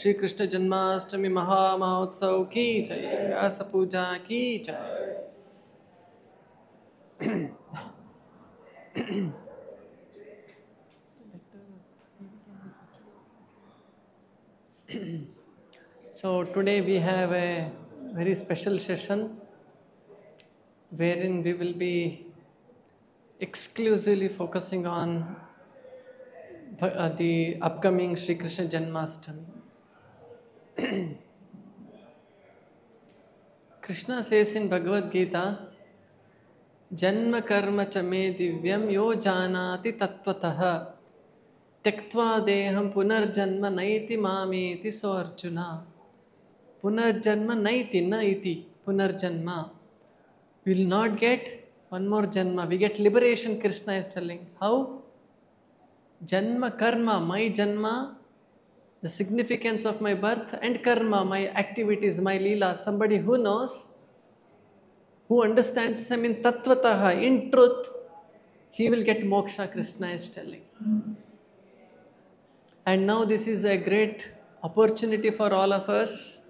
श्री कृष्ण जन्माष्टमी महामहोत्सव की जय। व्यास पूजा की जय। So today we have a very special session wherein we will be exclusively focusing on the upcoming Shri Krishna Janmashtami. Krishna says in Bhagavad Gita, Janma karma cha me divyam yo janati tattvataha tyaktva deham punarjanma naiti mameti so Arjuna. Punarjanma naiti na iti punarjanma. We will not get one more janma. We get liberation, Krishna is telling. How? Janma karma, my janma, the significance of my birth, and karma, my activities, my leela. Somebody who knows, who understands them in tattvataha, in truth, he will get moksha, Krishna is telling. And now this is a great opportunity for all of us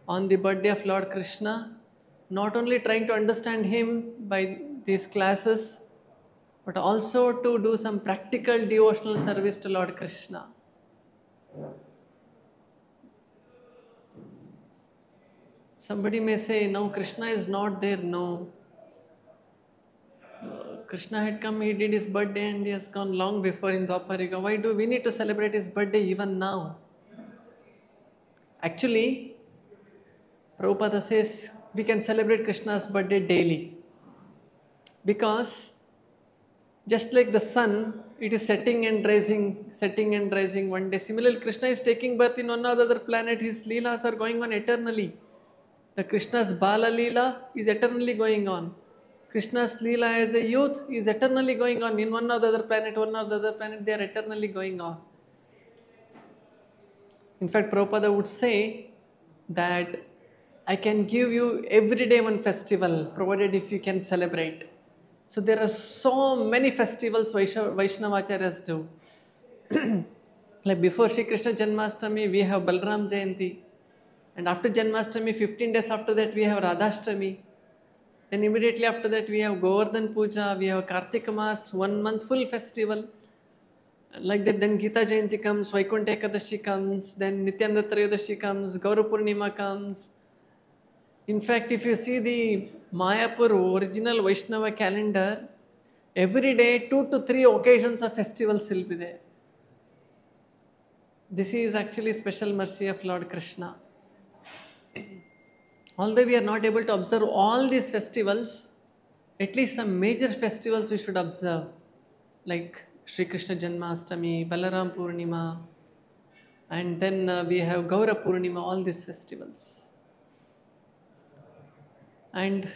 on the birthday of Lord Krishna, not only trying to understand him by these classes, but also to do some practical devotional service to Lord Krishna. Somebody may say, no, Krishna is not there. No. Krishna had come, he did his birthday and he has gone long before in Dwapara. Why do we need to celebrate his birthday even now? Actually, Prabhupada says we can celebrate Krishna's birthday daily. Because just like the sun, it is setting and rising one day. Similarly, Krishna is taking birth in one other planet. His leelas are going on eternally. The Krishna's Bala Leela is eternally going on. Krishna's Leela as a youth is eternally going on. In one or the other planet, they are eternally going on. In fact, Prabhupada would say that I can give you every day one festival, provided if you can celebrate. So there are so many festivals Vaishnavacharyas do. Like before Shri Krishna Janmashtami, we have Balram Jayanti. And after Janmashtami, 15 days after that, we have Radhashtami. Then immediately after that, we have Govardhan Puja, we have Kartika Mas, 1 month full festival. Like that, then Gita Jayanti comes, Vaikuntha Ekadashi comes, then Nityananda Trayodasi comes, Gaura Purnima comes. In fact, if you see the Mayapur original Vaishnava calendar, every day 2 to 3 occasions of festivals will be there. This is actually special mercy of Lord Krishna. Although we are not able to observe all these festivals, at least some major festivals we should observe, like Shri Krishna Janmashtami, Balaram Purnima, and then we have Gaura Purnima, all these festivals. And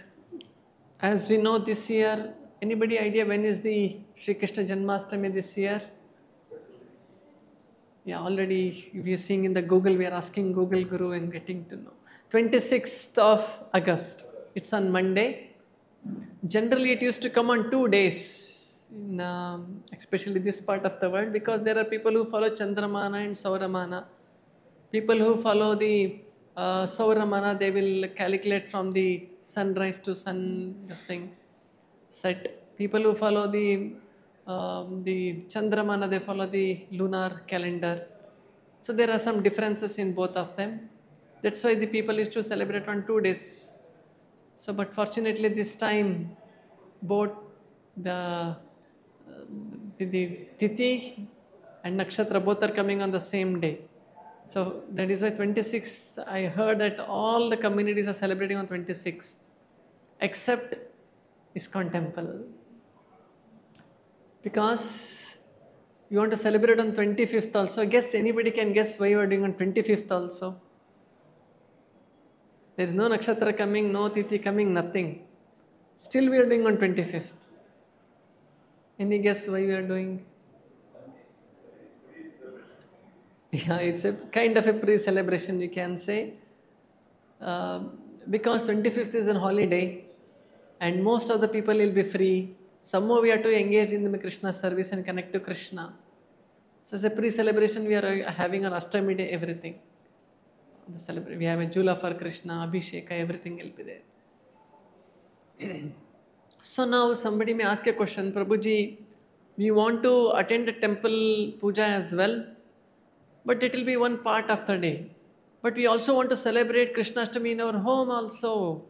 as we know this year, anybody idea when is the Shri Krishna Janmashtami this year? Yeah, already we are seeing in the Google, we are asking Google Guru and getting to know. 26th of August, it's on Monday. Generally it used to come on 2 days, in, especially this part of the world, because there are people who follow Chandramana and Sauramana. People who follow the Sauramana, they will calculate from the sunrise to set. People who follow the Chandramana, they follow the lunar calendar. So there are some differences in both of them. That's why the people used to celebrate on 2 days. So, but fortunately this time, both the Tithi and Nakshatra both are coming on the same day. So that is why 26th, I heard that all the communities are celebrating on 26th, except ISKCON temple. Because you want to celebrate on 25th also. Guess anybody can guess why you are doing on 25th also. There is no nakshatra coming, no tithi coming, nothing. Still we are doing on 25th. Any guess why we are doing? Yeah, it's a kind of a pre-celebration, you can say. Because 25th is a holiday and most of the people will be free. Somehow we have to engage in the Krishna service and connect to Krishna. So as a pre-celebration, we are having on Ashtami day everything. the celebration. We have a Jula for Krishna, Abhisheka, everything will be there. So now somebody may ask a question, Prabhuji, we want to attend a temple puja as well, but it will be one part of the day. But we also want to celebrate Krishnashtami in our home also.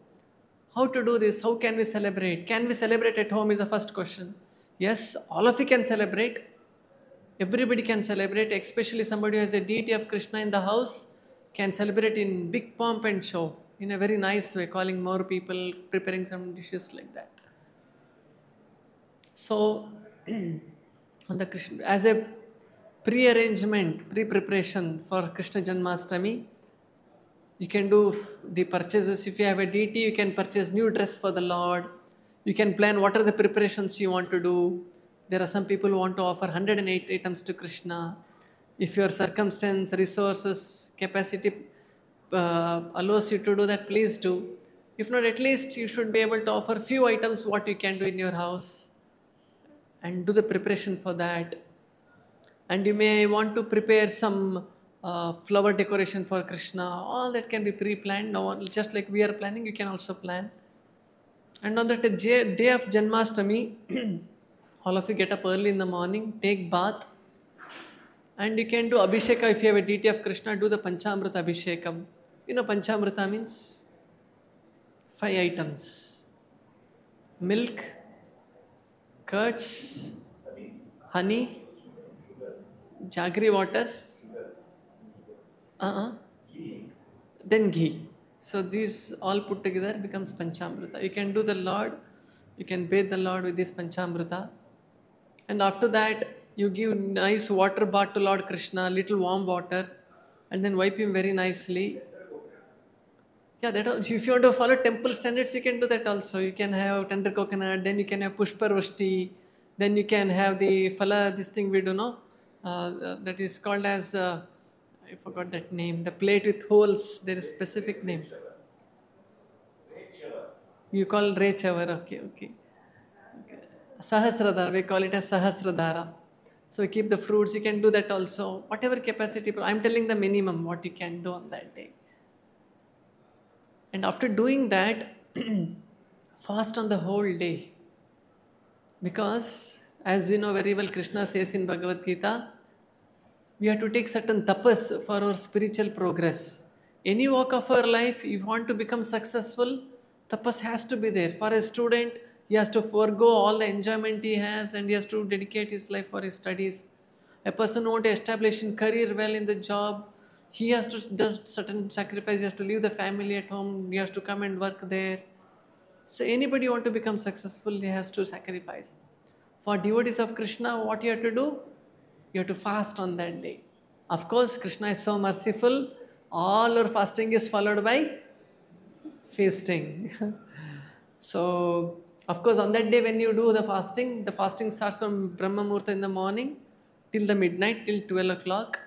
How to do this? How can we celebrate? Can we celebrate at home is the first question. Yes, all of you can celebrate. Everybody can celebrate, especially somebody who has a deity of Krishna in the house can celebrate in big pomp and show, in a very nice way, calling more people, preparing some dishes like that. So, on the Krishna, as a pre-arrangement, pre-preparation for Krishna Janmashtami, you can do the purchases. If you have a deity, you can purchase new dress for the Lord. You can plan what are the preparations you want to do. There are some people who want to offer 108 items to Krishna. If your circumstance, resources, capacity allows you to do that, please do. If not, at least you should be able to offer few items what you can do in your house and do the preparation for that. And you may want to prepare some flower decoration for Krishna. All that can be pre-planned. Now, just like we are planning, you can also plan. And on the day of Janmashtami, all of you get up early in the morning, take bath, and you can do Abhisheka. If you have a deity of Krishna, do the Panchamrita Abhishekam. You know Panchamrita means 5 items. Milk, curds, honey, jaggery water, then ghee. So these all put together becomes Panchamrita. You can do the Lord, you can bathe the Lord with this Panchamrita. And after that, you give nice water bath to Lord Krishna, little warm water, and then wipe him very nicely. Yeah, that also, if you want to follow temple standards, you can do that also. You can have tender coconut, then you can have pushpa roshti, then you can have the phala, this thing we do know, that is called as, I forgot that name, the plate with holes, there is a specific name. You call Rechavar, okay. Sahasradhara, we call it as Sahasradhara. So we keep the fruits, you can do that also. Whatever capacity, I'm telling the minimum what you can do on that day. And after doing that, fast on the whole day. Because, as we know very well, Krishna says in Bhagavad Gita, we have to take certain tapas for our spiritual progress. Any walk of our life, if you want to become successful, tapas has to be there. For a student, he has to forego all the enjoyment he has and he has to dedicate his life for his studies. A person who wants to establish a career well in the job, he has to do certain sacrifice, he has to leave the family at home, he has to come and work there. So anybody who wants to become successful, he has to sacrifice. For devotees of Krishna, what you have to do? You have to fast on that day. Of course, Krishna is so merciful, all our fasting is followed by feasting. So, of course, on that day when you do the fasting starts from Brahma Muhurta in the morning till the midnight, till 12 o'clock.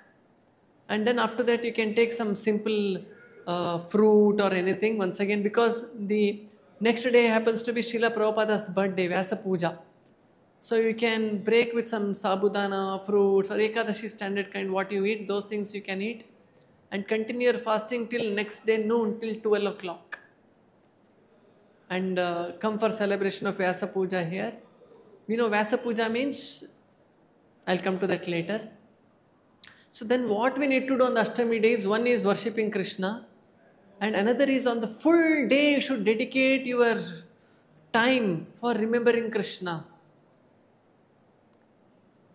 And then after that you can take some simple fruit or anything once again, because the next day happens to be Srila Prabhupada's birthday, Vyasa Puja. So you can break with some sabudana, fruits or Ekadashi standard kind, what you eat, those things you can eat. And continue your fasting till next day noon, till 12 o'clock. And come for celebration of Vyasa Puja here. We know Vyasa Puja means, I'll come to that later. So then what we need to do on the Ashtami days, one is worshipping Krishna and another is on the full day you should dedicate your time for remembering Krishna.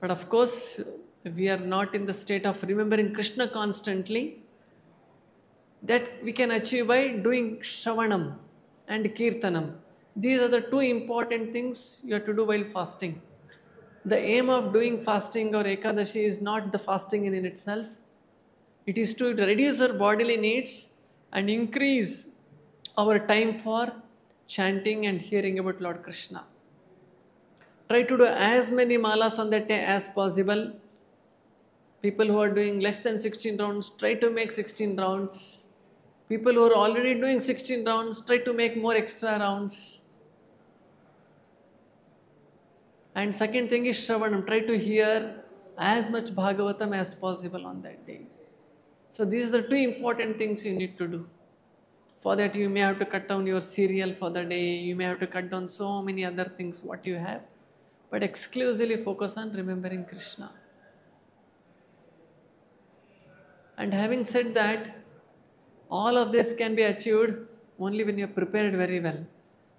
But of course, we are not in the state of remembering Krishna constantly. That we can achieve by doing Shravanam and Kirtanam. These are the two important things you have to do while fasting. The aim of doing fasting or Ekadashi is not the fasting in itself. It is to reduce our bodily needs and increase our time for chanting and hearing about Lord Krishna. Try to do as many malas on that day as possible. People who are doing less than 16 rounds, try to make 16 rounds. People who are already doing 16 rounds, try to make more extra rounds. And second thing is Shravanam. Try to hear as much Bhagavatam as possible on that day. So these are the two important things you need to do. For that you may have to cut down your cereal for the day, you may have to cut down so many other things what you have, but exclusively focus on remembering Krishna. And having said that, all of this can be achieved only when you are prepared very well.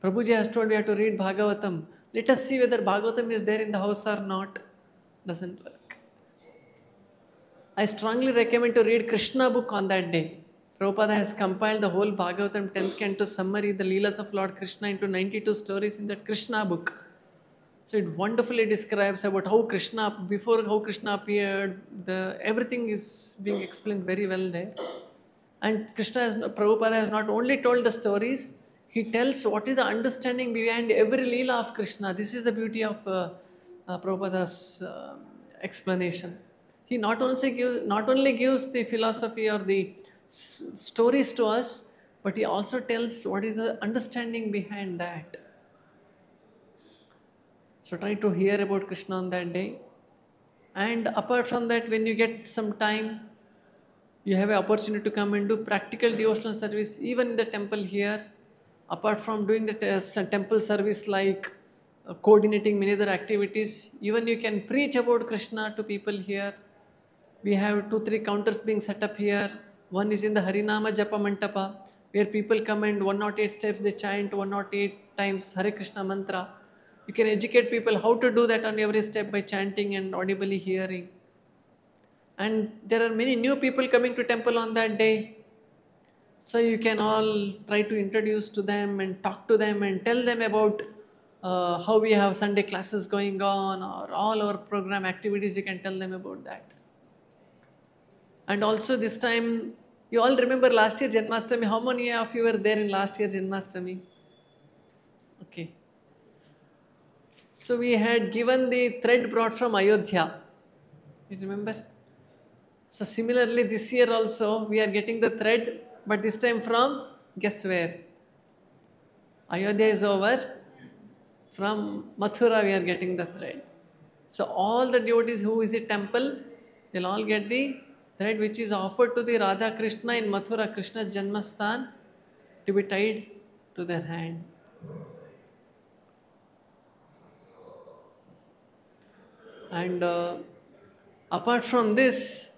Prabhuji has told we have to read Bhagavatam. Let us see whether Bhagavatam is there in the house or not. Doesn't work. I strongly recommend to read Krishna book on that day. Prabhupada has compiled the whole Bhagavatam 10th canto summary, the Leelas of Lord Krishna, into 92 stories in that Krishna book. So it wonderfully describes about how Krishna, before how Krishna appeared, everything is being explained very well there. And Prabhupada has not only told the stories, he tells what is the understanding behind every Leela of Krishna. This is the beauty of Prabhupada's explanation. He not only gives the philosophy or the stories to us, but he also tells what is the understanding behind that. So try to hear about Krishna on that day. And apart from that, when you get some time, you have an opportunity to come and do practical devotional service even in the temple here. Apart from doing the temple service like coordinating many other activities, even you can preach about Krishna to people here. We have 2-3 counters being set up here. One is in the Harinama Japa Mantapa, where people come and 108 steps they chant 108 times Hare Krishna mantra. You can educate people how to do that on every step by chanting and audibly hearing. And there are many new people coming to temple on that day. So you can all try to introduce to them and talk to them and tell them about how we have Sunday classes going on or all our program activities. You can tell them about that. And also this time, you all remember last year Janmashtami. How many of you were there in last year Janmashtami? Okay. So we had given the thread brought from Ayodhya. You remember? So similarly this year also we are getting the thread, but this time from, guess where? Ayodhya is over. From Mathura we are getting the thread. So all the devotees who visit temple, they'll all get the thread which is offered to the Radha Krishna in Mathura, Krishna Janmashtami, to be tied to their hand. And apart from this,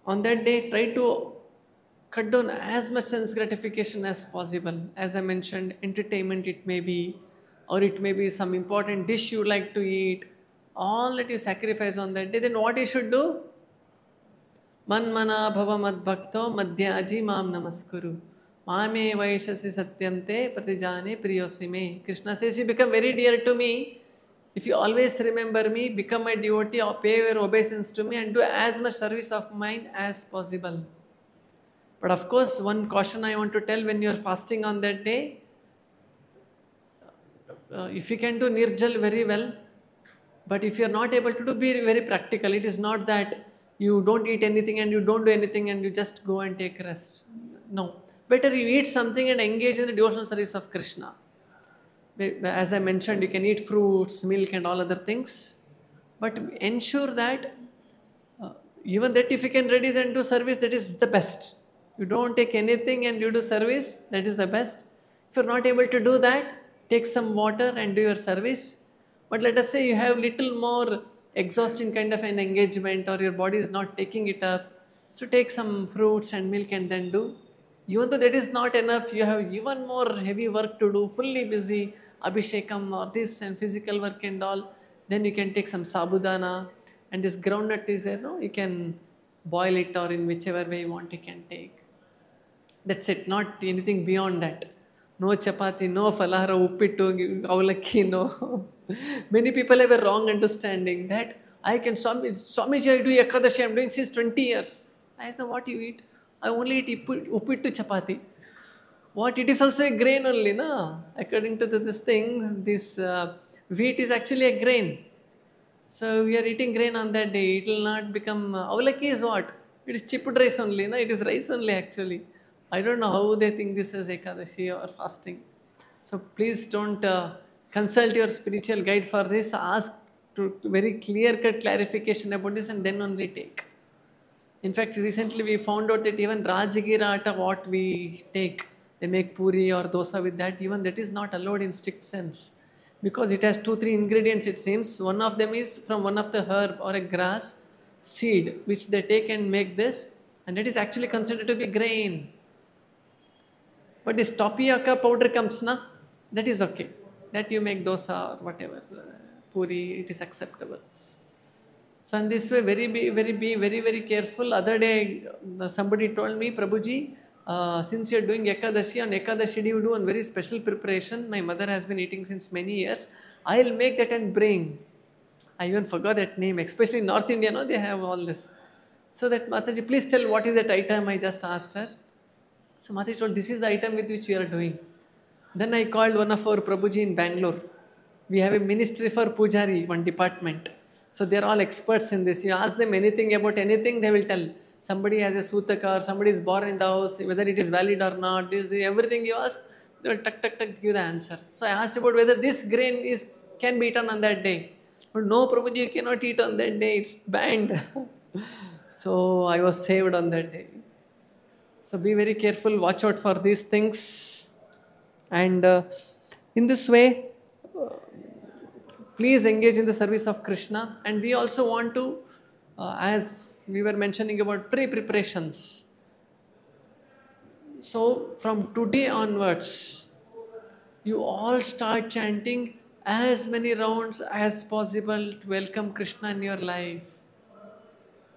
on that day, try to cut down as much sense gratification as possible. As I mentioned, entertainment it may be, or it may be some important dish you like to eat. All that you sacrifice on that day, then what you should do? Manmana bhava mad bhakto madhyaji mam namaskuru. Mame vaishasi satyante pratijane priyosime. Krishna says, you become very dear to me. If you always remember me, become my devotee, or pay your obeisance to me and do as much service of mine as possible. But of course, one caution I want to tell when you are fasting on that day, if you can do Nirjal very well, but if you are not able to do, be very practical. It is not that you don't eat anything and you don't do anything and you just go and take rest. No. Better you eat something and engage in the devotional service of Krishna. As I mentioned, you can eat fruits, milk and all other things. But ensure that even that if you can reduce and do service, that is the best. You don't take anything and you do service, that is the best. If you are not able to do that, take some water and do your service. But let us say you have little more exhausting kind of an engagement, or your body is not taking it up. So take some fruits and milk and then do. Even though that is not enough, you have even more heavy work to do, fully busy, abhishekam or this and physical work and all. Then you can take some sabudana, and this groundnut is there, no? You can boil it, or in whichever way you want you can take. That's it, not anything beyond that. No chapati, no falahara, uppittu, avalakki, no. Many people have a wrong understanding that I can, Swamiji, I do Ekadashi, I am doing since 20 years. I said, what you eat? I only eat uppittu chapati. What? It is also a grain only, na? According to this thing, this wheat is actually a grain. So we are eating grain on that day. It will not become, avalakki is what? It is chipped rice only, na? It is rice only actually. I don't know how they think this is Ekadashi or fasting. So please don't consult your spiritual guide for this. Ask to very clear-cut clarification about this and then only take. In fact, recently we found out that even Rajagir atta, what we take, they make puri or dosa with that, even that is not allowed in strict sense. Because it has 2-3 ingredients, it seems. One of them is from one of the herb or a grass seed, which they take and make this, and that is actually considered to be grain. But this tapioca powder comes, na? That is okay. That you make dosa or whatever, puri, it is acceptable. So in this way, very careful. Other day, somebody told me, Prabhuji, since you are doing Ekadashi, on Ekadashi you do a very special preparation. My mother has been eating since many years. I'll make that and bring. I even forgot that name, especially in North India, no, they have all this. So that Mataji, please tell what is that item, I just asked her. So Mataji told, this is the item with which we are doing. Then I called one of our Prabhuji in Bangalore. We have a ministry for Pujari, one department. So they are all experts in this. You ask them anything about anything, they will tell. Somebody has a sutaka or somebody is born in the house, whether it is valid or not, everything you ask, they will tuck, give the answer. So I asked about whether this grain can be eaten on that day. But no, Prabhuji, you cannot eat on that day, it's banned. So I was saved on that day. So be very careful, watch out for these things. And in this way, please engage in the service of Krishna. And we also want to, as we were mentioning about pre-preparations. So from today onwards, you all start chanting as many rounds as possible to welcome Krishna in your life.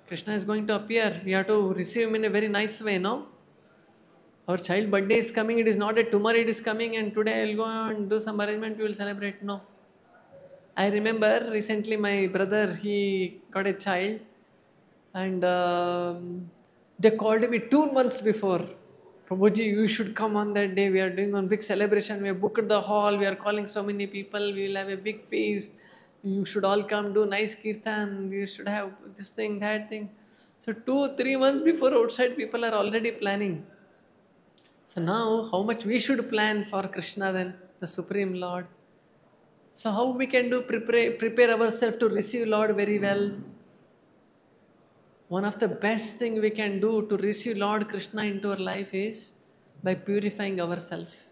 Krishna is going to appear. We have to receive him in a very nice way, no? Our child birthday is coming. It is not that tomorrow it is coming and today I will go and do some arrangement, we will celebrate. No. I remember recently my brother, he got a child and they called me 2 months before. Prabhuji, you should come on that day. We are doing one big celebration. We have booked the hall. We are calling so many people. We will have a big feast. You should all come do nice kirtan. You should have this thing, that thing. So 2-3 months before, outside people are already planning. So now how much we should plan for Krishna then, the Supreme Lord. So how we can do prepare ourselves to receive Lord very well. One of the best thing we can do to receive Lord Krishna into our life is by purifying ourselves.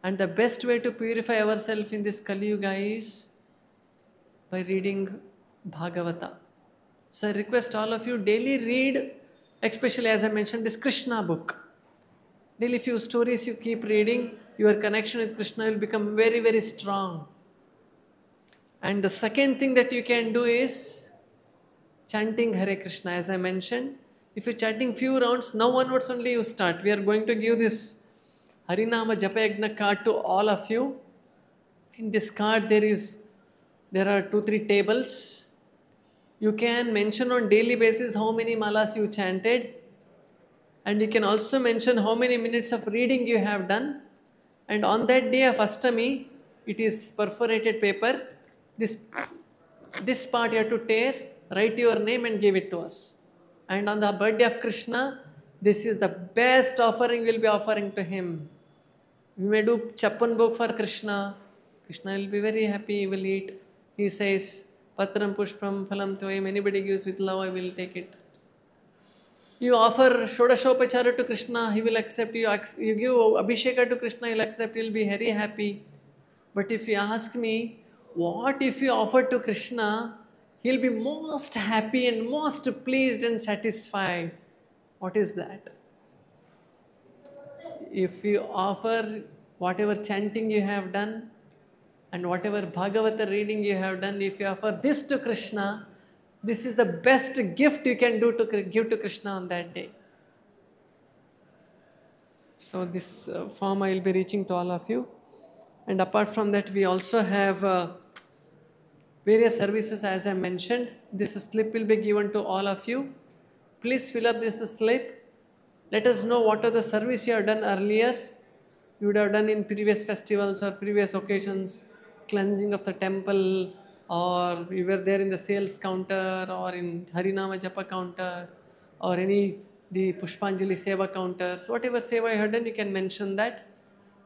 And the best way to purify ourselves in this Kali Yuga is by reading Bhagavata. So I request all of you daily read, especially as I mentioned, this Krishna book. Daily few stories you keep reading, your connection with Krishna will become very strong. And the second thing that you can do is chanting Hare Krishna. As I mentioned, if you're chanting few rounds, now onwards only you start. We are going to give this Harinama Japa Yagna card to all of you. In this card there are 2-3 tables. You can mention on daily basis how many malas you chanted. And you can also mention how many minutes of reading you have done. And on that day of Ashtami, it is perforated paper. This part you have to tear, write your name and give it to us. And on the birthday of Krishna, this is the best offering we'll be offering to him. We may do Chappan Bhog for Krishna. Krishna will be very happy, he will eat. He says, Patram Pushpam Phalam Toyam, anybody gives with love, I will take it. You offer Shodashopachara to Krishna, he will accept. You give Abhisheka to Krishna, he will accept, he will be very happy. But if you ask me, what if you offer to Krishna, he will be most happy and most pleased and satisfied. What is that? If you offer whatever chanting you have done and whatever Bhagavata reading you have done, if you offer this to Krishna, this is the best gift you can do to give to Krishna on that day. So this form I will be reaching to all of you. And apart from that, we also have various services as I mentioned. This slip will be given to all of you. Please fill up this slip. Let us know what are the service you have done earlier. You would have done in previous festivals or previous occasions, cleansing of the temple, or you were there in the sales counter or in Harinama Japa counter or the Pushpanjali Seva counters. Whatever Seva you have done, you can mention that.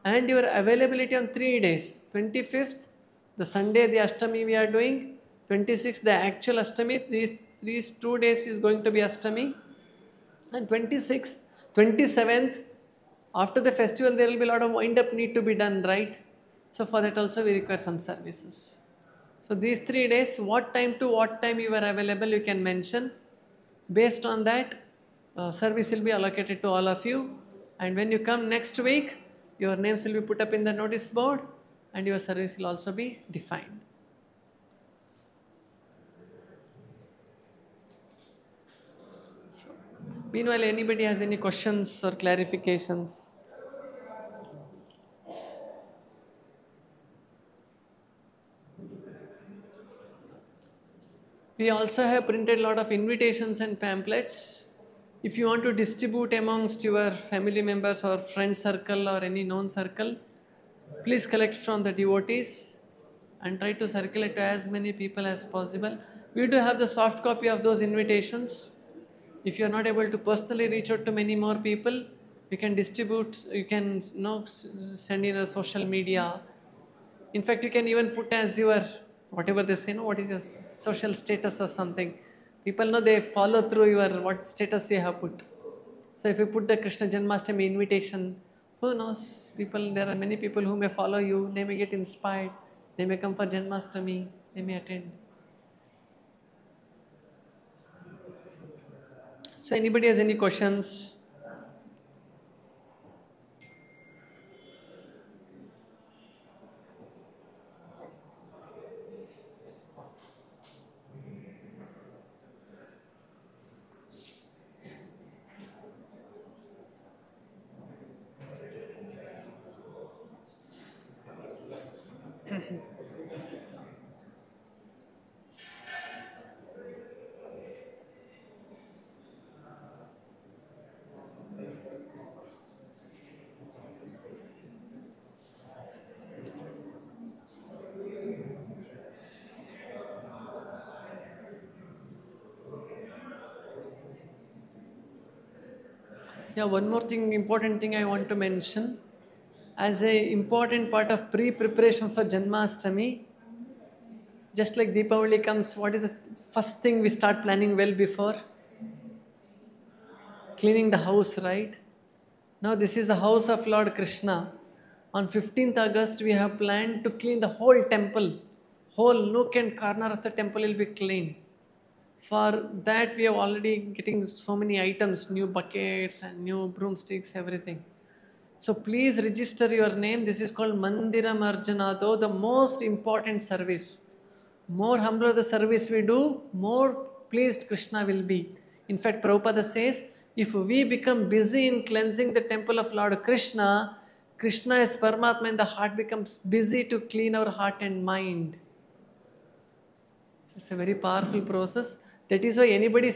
And your availability on 3 days. 25th, the Sunday, the Ashtami we are doing. 26th, the actual Ashtami. These 2 days is going to be Ashtami. And 26th, 27th, after the festival, there will be a lot of wind-up need to be done, right? So for that also we require some services. So these 3 days, what time to what time you are available, you can mention. Based on that, service will be allocated to all of you. And when you come next week, your names will be put up in the notice board and your service will also be defined. So, meanwhile, anybody has any questions or clarifications? We also have printed a lot of invitations and pamphlets. If you want to distribute amongst your family members or friend circle or any known circle, please collect from the devotees and try to circulate to as many people as possible. We do have the soft copy of those invitations. If you are not able to personally reach out to many more people, you can distribute, you can send in a social media. In fact, you can even put as your, whatever they say, what is your social status or something. People know they follow through your what status you have put. So if you put the Krishna Janmashtami invitation, who knows, there are many people who may follow you, they may get inspired, they may come for Janmashtami, they may attend. So anybody has any questions? Yeah, one more thing, important thing I want to mention. As a important part of pre-preparation for Janmashtami, just like Deepavali comes, what is the first thing we start planning well before? Cleaning the house, right? Now this is the house of Lord Krishna. On 15th August, we have planned to clean the whole temple. Whole nook and corner of the temple will be clean. For that, we are already getting so many items, new buckets and new broomsticks, everything. So please register your name. This is called Mandiram Arjanado, the most important service. More humbler the service we do, more pleased Krishna will be. In fact, Prabhupada says, if we become busy in cleansing the temple of Lord Krishna, Krishna as Paramatma in the heart becomes busy to clean our heart and mind. So it's a very powerful process. That is why anybody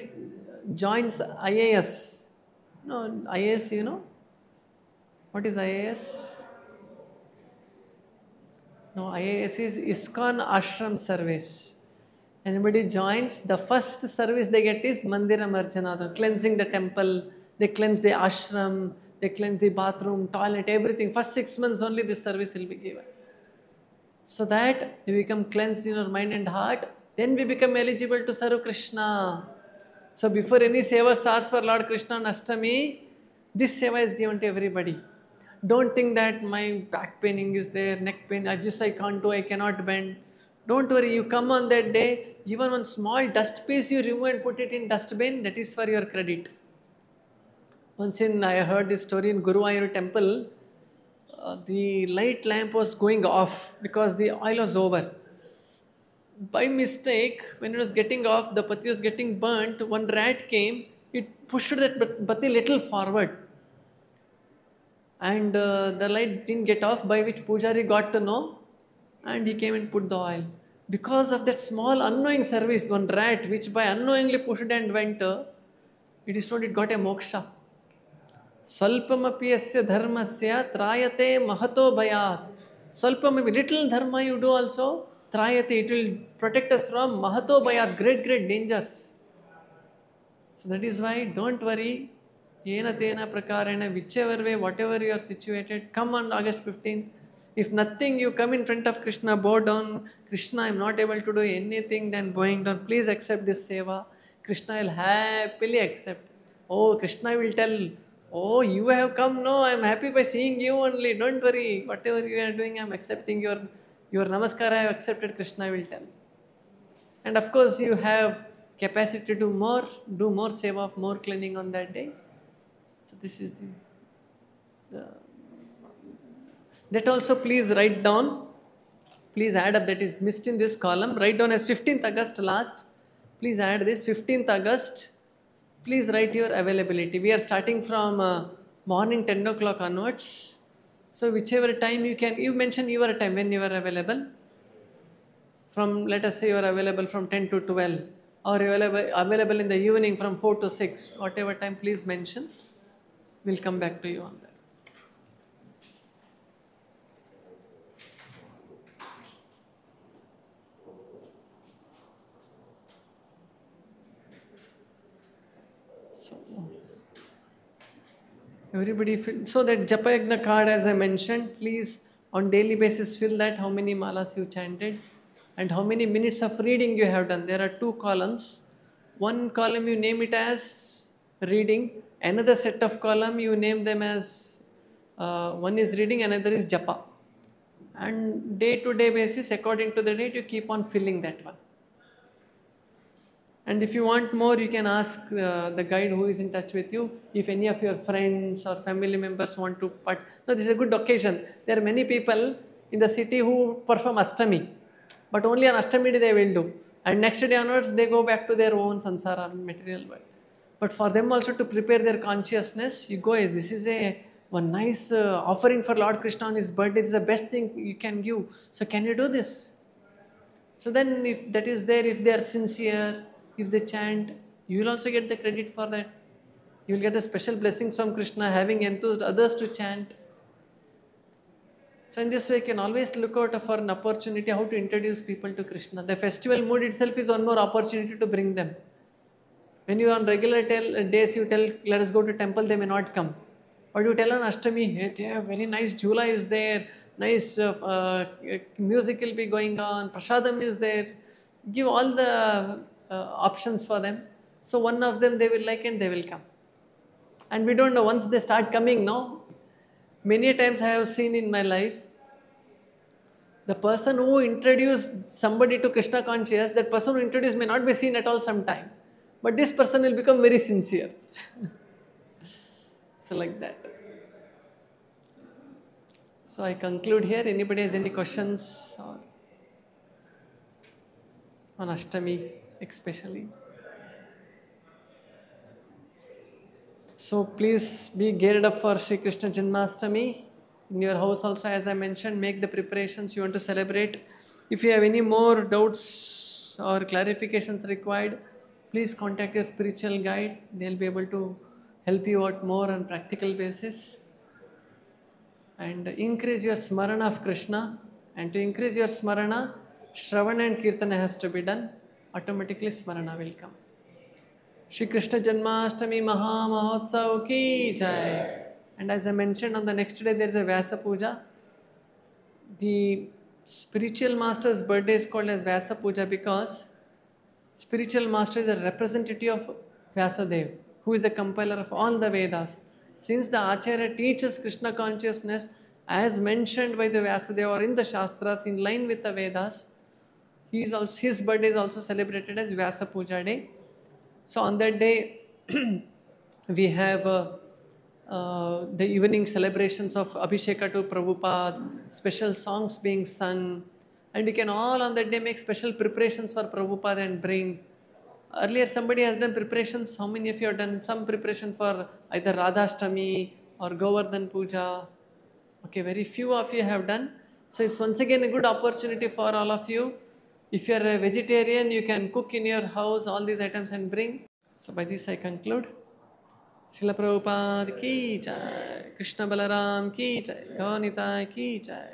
joins IAS. No, IAS, you know? What is IAS? No, IAS is ISKCON Ashram Service. Anybody joins, the first service they get is Mandiram Arjanada, cleansing the temple, they cleanse the ashram, they cleanse the bathroom, toilet, everything. First 6 months only this service will be given. So that we become cleansed in our mind and heart, then we become eligible to serve Krishna. So before any seva starts for Lord Krishna on Ashtami, this seva is given to everybody. Don't think that my back paining is there, neck pain, I can't do, I cannot bend. Don't worry, you come on that day, even one small dust piece you remove and put it in dustbin, that is for your credit. Once I heard this story in Guruvayur temple, the light lamp was going off because the oil was over. By mistake, when it was getting off, the pati was getting burnt, one rat came, it pushed that pati little forward. And the light didn't get off, by which Pujari got to know, and he came and put the oil. Because of that small unknowing service, one rat which by unknowingly pushed and went, it is told it got a moksha. Salpamapi asya dharmasya trayate mahato bhayat. Salpamapi, little dharma you do also, trayate, it will protect us from mahato bhayat, great dangers. So that is why, don't worry, yena tena prakarena, whichever way, whatever you are situated, come on August 15th. If nothing, you come in front of Krishna, bow down, Krishna, I am not able to do anything, then bowing down, please accept this seva. Krishna will happily accept. Oh, Krishna will tell, oh, you have come, no, I am happy by seeing you only, don't worry, whatever you are doing, I am accepting your namaskar, I have accepted, Krishna will tell. And of course, you have capacity to do more seva, more cleaning on that day. So this is that also please write down. Please add up, that is missed in this column. Write down as 15th August last. Please add this 15th August. Please write your availability. We are starting from morning 10 o'clock onwards. So whichever time you mention your time when you are available. From, let us say you are available from 10 to 12, or you are available in the evening from 4 to 6. Whatever time, please mention. We'll come back to you on that. Everybody fill, so that Japa Yagna card, as I mentioned, please on daily basis fill that, how many malas you chanted and how many minutes of reading you have done. There are 2 columns. One column you name it as reading, another set of column you name them as one is reading, another is Japa. And day to day basis, according to the date, you keep on filling that one. And if you want more, you can ask the guide who is in touch with you. If any of your friends or family members want to no, this is a good occasion. There are many people in the city who perform Ashtami, but only on Ashtami they will do. And next day onwards, they go back to their own sansara, material world. But for them also to prepare their consciousness, you go, this is one nice offering for Lord Krishna on his birthday. It's the best thing you can give. So can you do this? So then if that is there, if they are sincere, if they chant, you will also get the credit for that. You will get the special blessings from Krishna, having enthused others to chant. So in this way, you can always look out for an opportunity how to introduce people to Krishna. The festival mood itself is one more opportunity to bring them. When you on regular days, you tell, let us go to temple, they may not come. But you tell on Ashtami, hey, they have very nice Jula is there, nice music will be going on, Prasadam is there. Give all the options for them. So one of them they will like and they will come. And we don't know, once they start coming, no? Many times I have seen in my life, the person who introduced somebody to Krishna conscious, that person who introduced may not be seen at all sometime. But this person will become very sincere. So like that. So I conclude here. Anybody has any questions or on Ashtami especially? So please be geared up for Shri Krishna Janmashtami. In your house also, as I mentioned, make the preparations you want to celebrate. If you have any more doubts or clarifications required, please contact your spiritual guide. They will be able to help you out more on practical basis. And increase your smarana of Krishna. And to increase your smarana, Shravana and Kirtana has to be done. Automatically smarana will come. Shri Krishna Janmashtami Maha Mahotsav ki Jai. And as I mentioned, on the next day there is a Vyasa Puja. The spiritual master's birthday is called as Vyasa Puja because spiritual master is the representative of Vyasadeva, who is the compiler of all the Vedas. Since the Acharya teaches Krishna consciousness as mentioned by the Vyasadeva or in the Shastras in line with the Vedas, his birthday is also celebrated as Vyasa Puja Day. So on that day, we have the evening celebrations of Abhisheka to Prabhupada, special songs being sung, and you can all on that day make special preparations for Prabhupada and bring. Earlier somebody has done preparations. How many of you have done some preparation for either Radhashtami or Govardhan Puja? Okay, very few of you have done. So it's once again a good opportunity for all of you. If you are a vegetarian, you can cook in your house all these items and bring. So by this I conclude. Srila Prabhupada ki jai, Krishna Balaram ki jai, Gaur Nitai ki jai.